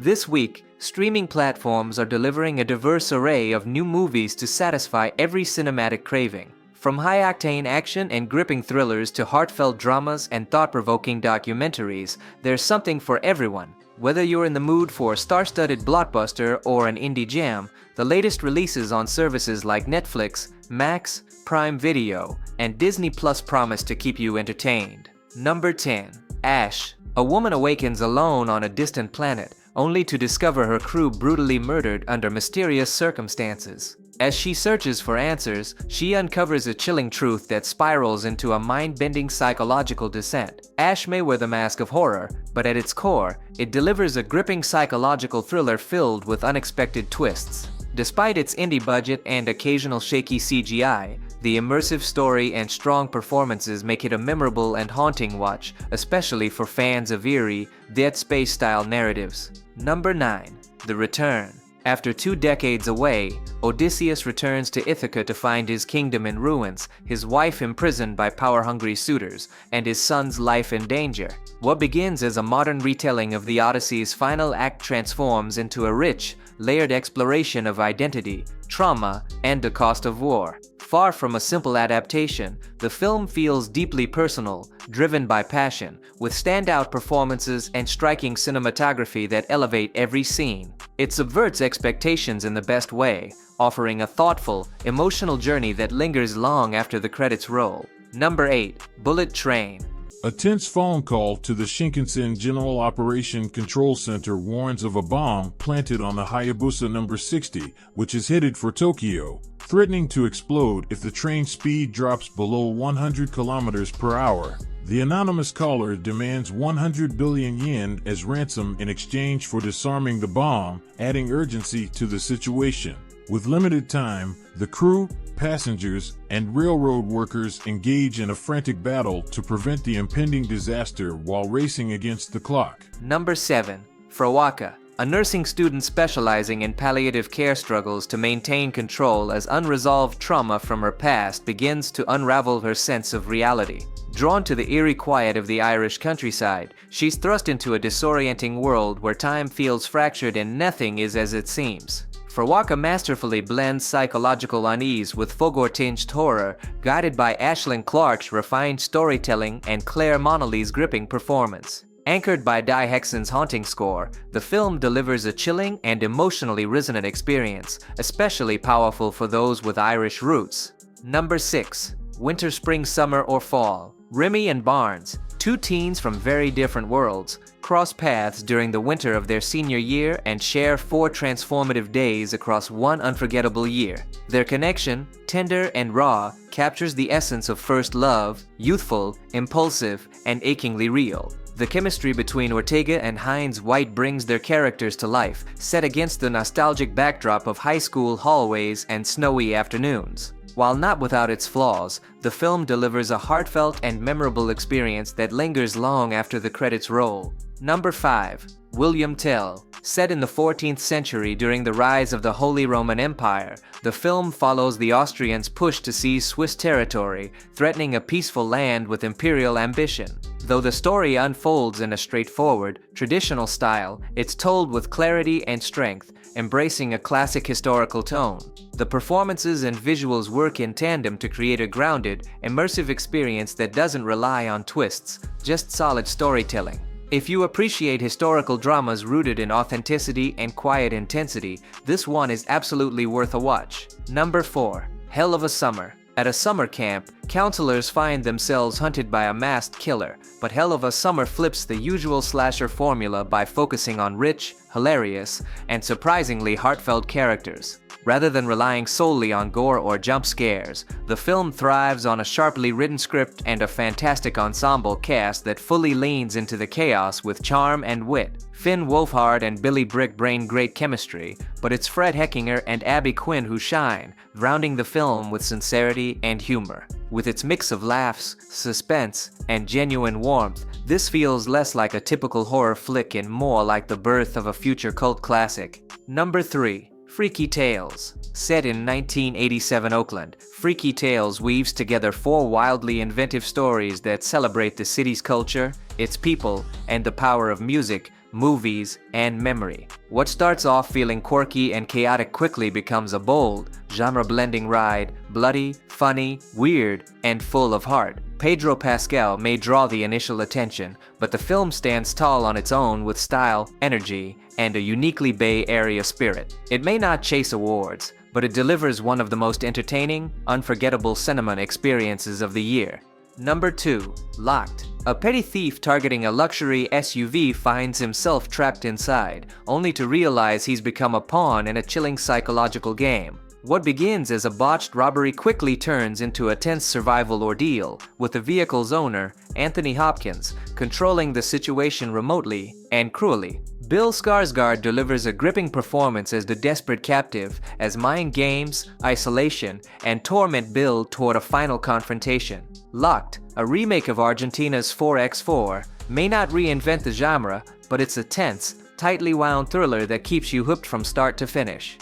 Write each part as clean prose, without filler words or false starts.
This week, streaming platforms are delivering a diverse array of new movies to satisfy every cinematic craving. From high-octane action and gripping thrillers to heartfelt dramas and thought-provoking documentaries, there's something for everyone. Whether you're in the mood for a star-studded blockbuster or an indie gem, the latest releases on services like Netflix, Max, Prime Video, and Disney Plus promise to keep you entertained. Number 10. Ash. A woman awakens alone on a distant planet, only to discover her crew brutally murdered under mysterious circumstances. As she searches for answers, she uncovers a chilling truth that spirals into a mind-bending psychological descent. Ash may wear the mask of horror, but at its core, it delivers a gripping psychological thriller filled with unexpected twists. Despite its indie budget and occasional shaky CGI, the immersive story and strong performances make it a memorable and haunting watch, especially for fans of eerie, Dead Space-style narratives. Number 9. The Return. After 2 decades away, Odysseus returns to Ithaca to find his kingdom in ruins, his wife imprisoned by power-hungry suitors, and his son's life in danger. What begins as a modern retelling of the Odyssey's final act transforms into a rich, layered exploration of identity, trauma, and the cost of war. Far from a simple adaptation, the film feels deeply personal, driven by passion, with standout performances and striking cinematography that elevate every scene. It subverts expectations in the best way, offering a thoughtful, emotional journey that lingers long after the credits roll. Number 8. Bullet Train. A tense phone call to the Shinkansen General Operation Control Center warns of a bomb planted on the Hayabusa No. 60, which is headed for Tokyo, threatening to explode if the train speed drops below 100 kilometers per hour. The anonymous caller demands 100 billion yen as ransom in exchange for disarming the bomb, adding urgency to the situation. With limited time, the crew, passengers, and railroad workers engage in a frantic battle to prevent the impending disaster while racing against the clock. Number 7. Frewaka. A nursing student specializing in palliative care struggles to maintain control as unresolved trauma from her past begins to unravel her sense of reality. Drawn to the eerie quiet of the Irish countryside, she's thrust into a disorienting world where time feels fractured and nothing is as it seems. Frewaka masterfully blends psychological unease with Fogor-tinged horror, guided by Aislinn Clarke's refined storytelling and Claire Monelly's gripping performance. Anchored by Dai Hexon's haunting score, the film delivers a chilling and emotionally resonant experience, especially powerful for those with Irish roots. Number 6. Winter, Spring, Summer, or Fall. Remy and Barnes, 2 teens from very different worlds, cross paths during the winter of their senior year and share 4 transformative days across one unforgettable year. Their connection, tender and raw, captures the essence of first love, youthful, impulsive, and achingly real. The chemistry between Ortega and Hines White brings their characters to life, set against the nostalgic backdrop of high school hallways and snowy afternoons. While not without its flaws, the film delivers a heartfelt and memorable experience that lingers long after the credits roll. Number 5. William Tell. Set in the 14th century during the rise of the Holy Roman Empire, the film follows the Austrians' push to seize Swiss territory, threatening a peaceful land with imperial ambition. Though the story unfolds in a straightforward, traditional style, it's told with clarity and strength, embracing a classic historical tone. The performances and visuals work in tandem to create a grounded, immersive experience that doesn't rely on twists, just solid storytelling. If you appreciate historical dramas rooted in authenticity and quiet intensity, this one is absolutely worth a watch. Number 4. Hell of a Summer. At a summer camp, counselors find themselves hunted by a masked killer, but Hell of a Summer flips the usual slasher formula by focusing on rich, hilarious, and surprisingly heartfelt characters. Rather than relying solely on gore or jump scares, the film thrives on a sharply written script and a fantastic ensemble cast that fully leans into the chaos with charm and wit. Finn Wolfhard and Billy Brick bring great chemistry, but it's Fred Heckinger and Abby Quinn who shine, rounding the film with sincerity and humor. With its mix of laughs, suspense, and genuine warmth, this feels less like a typical horror flick and more like the birth of a future cult classic. Number 3. Freaky Tales. Set in 1987 Oakland, Freaky Tales weaves together 4 wildly inventive stories that celebrate the city's culture, its people, and the power of music, movies, and memory. What starts off feeling quirky and chaotic quickly becomes a bold, genre-blending ride, bloody, funny, weird, and full of heart. Pedro Pascal may draw the initial attention, but the film stands tall on its own with style, energy, and a uniquely Bay Area spirit. It may not chase awards, but it delivers one of the most entertaining, unforgettable cinema experiences of the year. Number 2. Locked. A petty thief targeting a luxury SUV finds himself trapped inside, only to realize he's become a pawn in a chilling psychological game. What begins as a botched robbery quickly turns into a tense survival ordeal, with the vehicle's owner, Anthony Hopkins, controlling the situation remotely and cruelly. Bill Skarsgård delivers a gripping performance as the desperate captive, as mind games, isolation, and torment build toward a final confrontation. Locked, a remake of Argentina's 4x4, may not reinvent the genre, but it's a tense, tightly wound thriller that keeps you hooked from start to finish.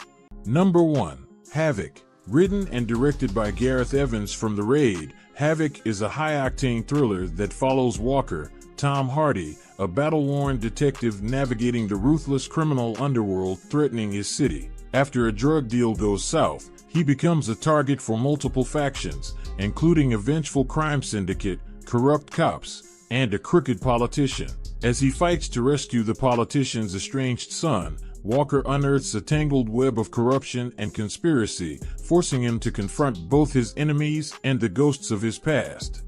Number 1. Havoc. Written and directed by Gareth Evans from The Raid, Havoc is a high-octane thriller that follows Walker, Tom Hardy, a battle-worn detective navigating the ruthless criminal underworld threatening his city. After a drug deal goes south, he becomes a target for multiple factions, including a vengeful crime syndicate, corrupt cops, and a crooked politician. As he fights to rescue the politician's estranged son, Walker unearths a tangled web of corruption and conspiracy, forcing him to confront both his enemies and the ghosts of his past.